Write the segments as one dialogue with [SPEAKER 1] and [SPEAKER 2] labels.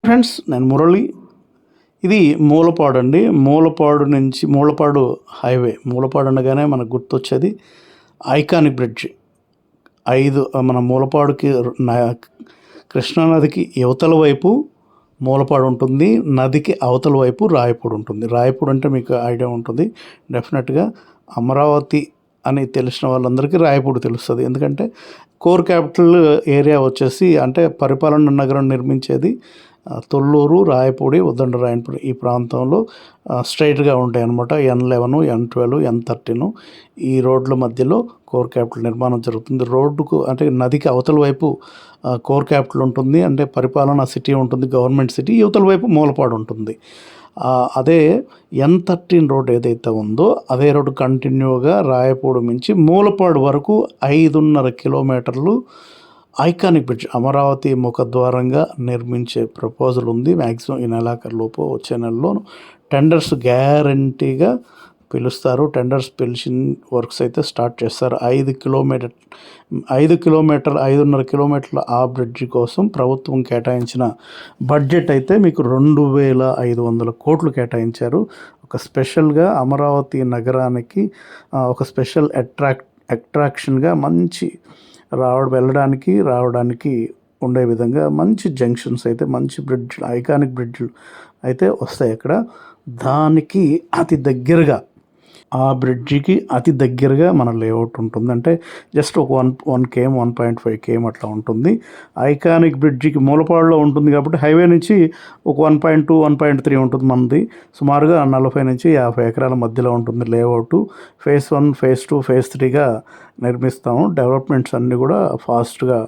[SPEAKER 1] Friends, నేను మురళి. ఇది మూలపాడు అండి. మూలపాడు హైవే. మూలపాడు అనగానే మనకు గుర్తొచ్చేది ఐకానిక్ బ్రిడ్జ్. మన మూలపాడుకి కృష్ణానదికి యువతల వైపు మూలపాడు ఉంటుంది, నదికి అవతల వైపు రాయపూడి ఉంటుంది. రాయపూడి అంటే మీకు ఐడియా ఉంటుంది డెఫినెట్గా. అమరావతి అని తెలిసిన వాళ్ళందరికీ రాయపూడి తెలుస్తుంది. ఎందుకంటే కోర్ క్యాపిటల్ ఏరియా వచ్చేసి, అంటే పరిపాలన నగరం నిర్మించేది తొల్లూరు, రాయపూడి, ఉద్దండరాయనపూడి ఈ ప్రాంతంలో స్ట్రైట్గా ఉంటాయి అన్నమాట. N11, N12, N13 ఈ రోడ్ల మధ్యలో కోర్ క్యాపిటల్ నిర్మాణం జరుగుతుంది. రోడ్డుకు అంటే నదికి అవతల వైపు కోర్ క్యాపిటల్ ఉంటుంది, అంటే పరిపాలనా సిటీ ఉంటుంది, గవర్నమెంట్ సిటీ. యువతల వైపు మూలపాడు ఉంటుంది. అదే N13 రోడ్ ఏదైతే ఉందో అదే రోడ్డు కంటిన్యూగా రాయపూడి నుంచి మూలపాడు వరకు 5.5 కిలోమీటర్లు ఐకానిక్ బ్రిడ్జ్ అమరావతి ముఖద్వారంగా నిర్మించే ప్రపోజల్ ఉంది. మ్యాక్సిమం ఈ నెలాఖరులోపు వచ్చే నెలలో టెండర్స్ గ్యారంటీగా పిలుస్తారు. టెండర్స్ పిలిచిన వర్క్స్ అయితే స్టార్ట్ చేస్తారు. 5.5 కిలోమీటర్ల ఆ బ్రిడ్జి కోసం ప్రభుత్వం కేటాయించిన బడ్జెట్ అయితే మీకు 2,500 కోట్లు కేటాయించారు. ఒక స్పెషల్గా అమరావతి నగరానికి ఒక స్పెషల్ అట్రాక్షన్గా మంచి రావడానికి ఉండే విధంగా మంచి జంక్షన్స్ అయితే, మంచి ఐకానిక్ బ్రిడ్జ్లు అయితే వస్తాయి అక్కడ. దానికి అతి దగ్గరగా, ఆ బ్రిడ్జికి అతి దగ్గరగా మన లేఅవుట్ ఉంటుంది. అంటే జస్ట్ ఒక 1 km 1.5 km అట్లా ఉంటుంది. ఐకానిక్ బ్రిడ్జికి మూలపాడులో ఉంటుంది కాబట్టి హైవే నుంచి ఒక 1.2 1.3 ఉంటుంది. మనది సుమారుగా 40 నుంచి 50 ఎకరాల మధ్యలో ఉంటుంది లేఅవుట్. phase 1 phase 2 phase 3గా నిర్మిస్తాము. డెవలప్మెంట్స్ అన్నీ కూడా ఫాస్ట్గా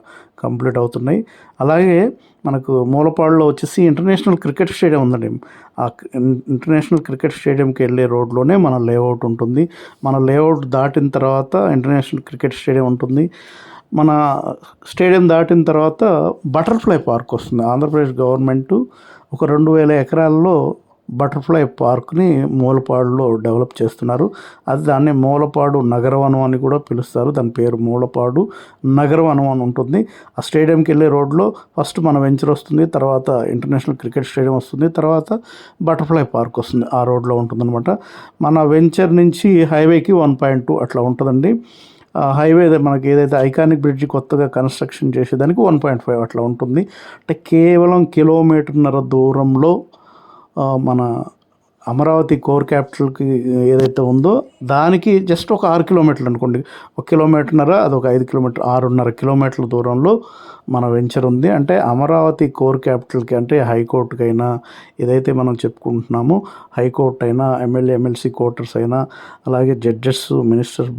[SPEAKER 1] కంప్లీట్ అవుతున్నాయి. అలాగే మనకు మూలపాడులో వచ్చేసి ఇంటర్నేషనల్ క్రికెట్ స్టేడియం ఉందండి. ఆ ఇంటర్నేషనల్ క్రికెట్ స్టేడియంకి వెళ్ళే రోడ్లోనే మన లేఅవుట్ ఉంటుంది. మన లేఅవుట్ దాటిన తర్వాత ఇంటర్నేషనల్ క్రికెట్ స్టేడియం ఉంటుంది. మన స్టేడియం దాటిన తర్వాత బటర్ఫ్లై పార్క్ వస్తుంది. ఆంధ్రప్రదేశ్ గవర్నమెంటు ఒక 2,000 ఎకరాల్లో బటర్ఫ్లై పార్క్ని మూలపాడులో డెవలప్ చేస్తున్నారు. దాన్ని మూలపాడు నగరవనం అని కూడా పిలుస్తారు. దాని పేరు మూలపాడు నగరవనం అని ఉంటుంది. ఆ స్టేడియంకి వెళ్ళే రోడ్లో ఫస్ట్ మన వెంచర్ వస్తుంది, తర్వాత ఇంటర్నేషనల్ క్రికెట్ స్టేడియం వస్తుంది, తర్వాత బటర్ఫ్లై పార్క్ వస్తుంది. ఆ రోడ్లో ఉంటుందన్నమాట. మన వెంచర్ నుంచి హైవేకి 1.2 అట్లా ఉంటుందండి. హైవే మనకి ఏదైతే ఐకానిక్ బ్రిడ్జ్ కొత్తగా కన్స్ట్రక్షన్ చేసేదానికి 1.5 అట్లా ఉంటుంది. అంటే కేవలం 1.5 కిలోమీటర్ దూరంలో మన అమరావతి కోర్ క్యాపిటల్కి ఏదైతే ఉందో దానికి జస్ట్ ఒక 6 కిలోమీటర్లు అనుకోండి. 1.5 కిలోమీటర్, అదొక 5 కిలోమీటర్, 6.5 కిలోమీటర్ల దూరంలో మన వెంచర్ ఉంది. అంటే అమరావతి కోర్ క్యాపిటల్కి, అంటే హైకోర్టుకైనా, ఏదైతే మనం చెప్పుకుంటున్నామో హైకోర్టు అయినా, ఎమ్మెల్సీ క్వార్టర్స్ అయినా, అలాగే జడ్జెస్, మినిస్టర్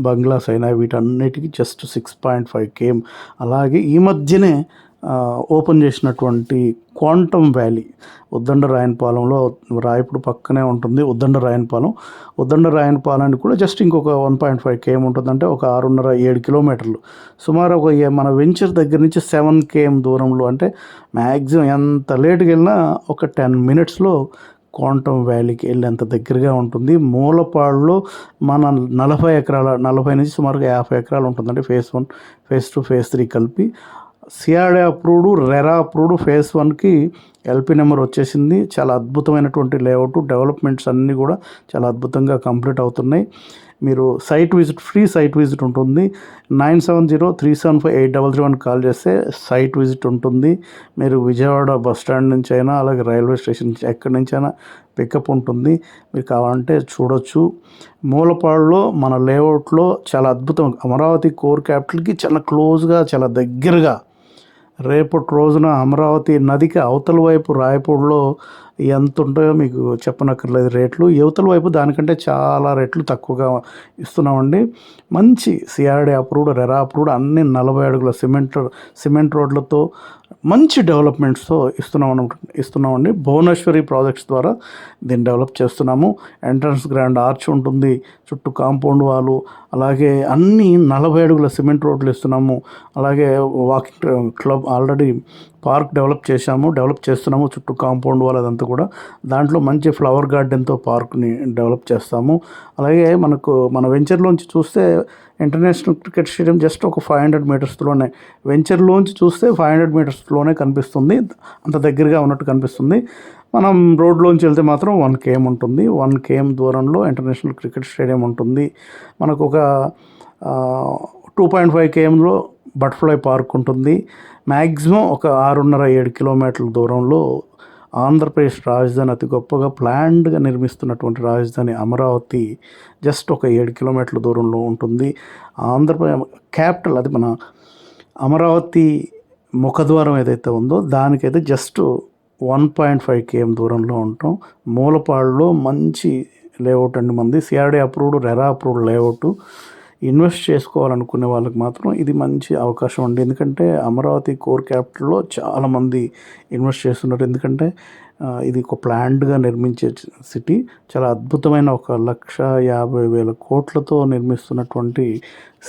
[SPEAKER 1] బంగ్లాస్ అయినా, వీటన్నిటికీ జస్ట్ 6.5 km. అలాగే ఈ మధ్యనే ఓపెన్ చేసినటువంటి క్వాంటమ్ వ్యాలీ ఉద్దండరాయనపాలెంలో, రాయపూడి పక్కనే ఉంటుంది ఉద్దండరాయనపాలెం కూడా జస్ట్ ఇంకొక 1.5 km ఉంటుంది. అంటే ఒక 6.5 కిలోమీటర్లు సుమారు మన వెంచర్ దగ్గర నుంచి 7 km దూరంలో. అంటే మ్యాక్సిమం ఎంత లేట్కి వెళ్ళినా ఒక 10 minutesలో క్వాంటమ్ వ్యాలీకి వెళ్ళేంత దగ్గరగా ఉంటుంది. మూలపాడులో మన 40 నుంచి సుమారుగా 50 ఎకరాలు ఉంటుంది. అంటే phase 1 phase 2 phase 3 కలిపి CRD approved, RERA approved. phase 1కి ఎల్పి నెంబర్ వచ్చేసింది. చాలా అద్భుతమైనటువంటి లేఅవుట్. డెవలప్మెంట్స్ అన్నీ కూడా చాలా అద్భుతంగా కంప్లీట్ అవుతున్నాయి. మీరు ఫ్రీ సైట్ విజిట్ ఉంటుంది. 9703758031 కాల్ చేస్తే సైట్ విజిట్ ఉంటుంది. మీరు విజయవాడ బస్ స్టాండ్ నుంచి అయినా, అలాగే రైల్వే స్టేషన్ నుంచి ఎక్కడి నుంచైనా పికప్ ఉంటుంది. మీరు కావాలంటే చూడొచ్చు. మూలపాడులో మన లేఅవుట్లో చాలా అద్భుతం. అమరావతి కోర్ క్యాపిటల్కి చాలా క్లోజ్గా, చాలా దగ్గరగా. రేపటి రోజున అమరావతి నదికి అవతల వైపు రాయపూడిలో ఎంత ఉంటాయో మీకు చెప్పనక్కర్లేదు రేట్లు. యువతల వైపు దానికంటే చాలా రెట్లు తక్కువగా ఇస్తున్నామండి. మంచి సిఆర్డీ అప్రూవ్డ్, రెరా అప్రూవ్డ్, అన్ని 40 అడుగుల సిమెంట్ రోడ్లతో మంచి డెవలప్మెంట్స్తో ఇస్తున్నామండి. భువనేశ్వరి ప్రాజెక్ట్స్ ద్వారా దీన్ని డెవలప్ చేస్తున్నాము. ఎంట్రన్స్ గ్రాండ్ ఆర్చ్ ఉంటుంది, చుట్టూ కాంపౌండ్ వాళ్ళు, అలాగే అన్ని 40 అడుగుల సిమెంట్ రోడ్లు ఇస్తున్నాము. అలాగే walking club already park develop చేస్తున్నాము, చుట్టూ కాంపౌండ్ వాల్ అదంతా కూడా. దాంట్లో మంచి ఫ్లవర్ గార్డెన్తో పార్క్ని డెవలప్ చేస్తాము. అలాగే మన వెంచర్లోంచి చూస్తే ఇంటర్నేషనల్ క్రికెట్ స్టేడియం జస్ట్ ఒక 500 మీటర్స్లోనే, వెంచర్లోంచి చూస్తే 500 మీటర్స్లోనే కనిపిస్తుంది, అంత దగ్గరగా ఉన్నట్టు కనిపిస్తుంది. మనం రోడ్లోంచి వెళ్తే మాత్రం 1 km ఉంటుంది. 1 km దూరంలో ఇంటర్నేషనల్ క్రికెట్ స్టేడియం ఉంటుంది. మనకు ఒక 2.5 kmలో బటర్ఫ్లై పార్క్ ఉంటుంది. మ్యాక్సిమం ఒక 6.5-7 కిలోమీటర్ల దూరంలో ఆంధ్రప్రదేశ్ రాజధాని, అతి గొప్పగా ప్లాన్డ్గా నిర్మిస్తున్నటువంటి రాజధాని అమరావతి జస్ట్ ఒక 7 కిలోమీటర్ల దూరంలో ఉంటుంది. ఆంధ్రప్రదేశ్ క్యాపిటల్, అది మన అమరావతి ముఖద్వారం ఏదైతే ఉందో దానికైతే జస్ట్ 1.5 km దూరంలో ఉంటాం. మూలపాడులో మంచి లేఅవుట్ అండి మంది, CRD approved, RERA approved layout. Invest చేసుకోవాలనుకునే వాళ్ళకి మాత్రం ఇది మంచి అవకాశం అండి. ఎందుకంటే అమరావతి కోర్ క్యాపిటల్లో చాలామంది ఇన్వెస్ట్ చేస్తున్నారు. ఎందుకంటే ఇది ఒక ప్లాన్డ్గా నిర్మించే సిటీ, చాలా అద్భుతమైన 1,50,000 కోట్లతో నిర్మిస్తున్నటువంటి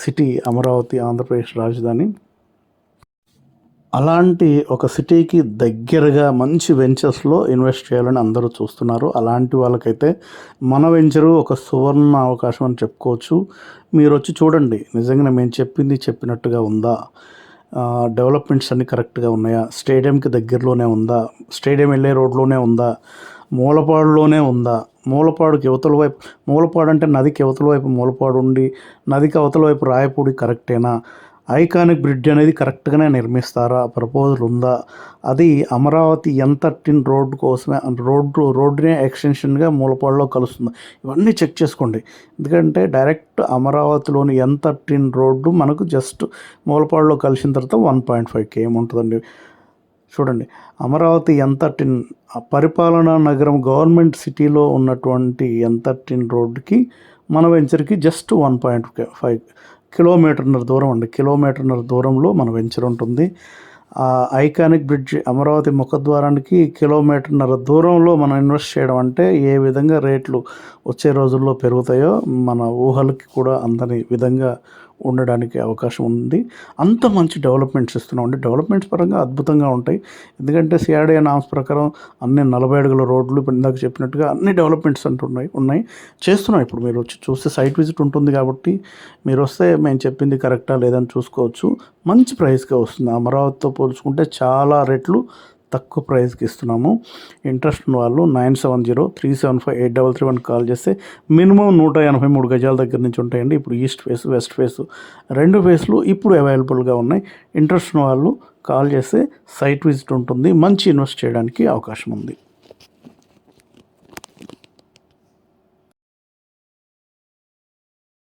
[SPEAKER 1] సిటీ అమరావతి, ఆంధ్రప్రదేశ్ రాజధాని. అలాంటి ఒక సిటీకి దగ్గరగా మంచి వెంచర్స్లో ఇన్వెస్ట్ చేయాలని అందరూ చూస్తున్నారు. అలాంటి వాళ్ళకైతే మన వెంచరు ఒక సువర్ణ అవకాశం అని చెప్పుకోవచ్చు. మీరు వచ్చి చూడండి, నిజంగా మేము చెప్పినట్టుగా ఉందా, డెవలప్మెంట్స్ అన్నీ కరెక్ట్గా ఉన్నాయా, స్టేడియంకి దగ్గరలోనే ఉందా, స్టేడియం వెళ్ళే రోడ్లోనే ఉందా, మూలపాడులోనే ఉందా, మూలపాడుకి యువతల వైపు, మూలపాడు అంటే నదికి యువతల వైపు మూలపాడు ఉండి నదికి అవతల వైపు రాయపూడి కరెక్టేనా, ఐకానిక్ బ్రిడ్జ్ అనేది కరెక్ట్గానే నిర్మిస్తారా, ప్రపోజల్ ఉందా, అది అమరావతి ఎంతర్టిన్ రోడ్డు కోసమే, రోడ్డునే ఎక్స్టెన్షన్గా మూలపాడులో కలుస్తుంది, ఇవన్నీ చెక్ చేసుకోండి. ఎందుకంటే డైరెక్ట్ అమరావతిలోని ఎంతర్టిన్ రోడ్డు మనకు జస్ట్ మూలపాడులో కలిసిన తర్వాత 1.5 km ఉంటుందండి. చూడండి, అమరావతి ఎంతర్టిన్ పరిపాలనా నగరం గవర్నమెంట్ సిటీలో ఉన్నటువంటి ఎంతర్టిన్ రోడ్డుకి మన వెంచర్కి జస్ట్ 1.5 కిలోమీటర్న్నర దూరం అండి. కిలోమీటర్న్నర దూరంలో మన వెంచర్ ఉంటుంది. ఐకానిక్ బ్రిడ్జ్ అమరావతి ముఖద్వారానికి కిలోమీటర్న్నర దూరంలో మనం ఇన్వెస్ట్ చేయడం అంటే ఏ విధంగా రేట్లు వచ్చే రోజుల్లో పెరుగుతాయో మన ఊహలకి కూడా అందని విధంగా ఉండడానికి అవకాశం ఉంది. అంత మంచి డెవలప్మెంట్స్ ఇస్తున్నామండి. డెవలప్మెంట్స్ పరంగా అద్భుతంగా ఉంటాయి. ఎందుకంటే సిఆర్డీ నామ్స్ ప్రకారం అన్ని 40 అడుగుల రోడ్లు, ఇప్పుడు ఇందాక చెప్పినట్టుగా అన్ని డెవలప్మెంట్స్ ఉన్నాయి చేస్తున్నాం. ఇప్పుడు మీరు వచ్చి చూస్తే సైట్ విజిట్ ఉంటుంది కాబట్టి మీరు వస్తే మేము చెప్పింది కరెక్టా లేదని చూసుకోవచ్చు. మంచి ప్రైస్గా వస్తుంది. అమరావతితో పోల్చుకుంటే చాలా రెట్లు తక్కువ ప్రైస్కి ఇస్తున్నాము. ఇంట్రెస్ట్ ఉన్న వాళ్ళు 9703758331 కాల్ చేస్తే మినిమం 183 గజాల దగ్గర నుంచి ఉంటాయండి. ఇప్పుడు ఈస్ట్ ఫేస్, వెస్ట్ ఫేస్ 2 ఫేస్లు ఇప్పుడు అవైలబుల్గా ఉన్నాయి. ఇంట్రెస్ట్ ఉన్న వాళ్ళు కాల్ చేస్తే సైట్ విజిట్ ఉంటుంది. మంచి ఇన్వెస్ట్ చేయడానికి అవకాశం ఉంది.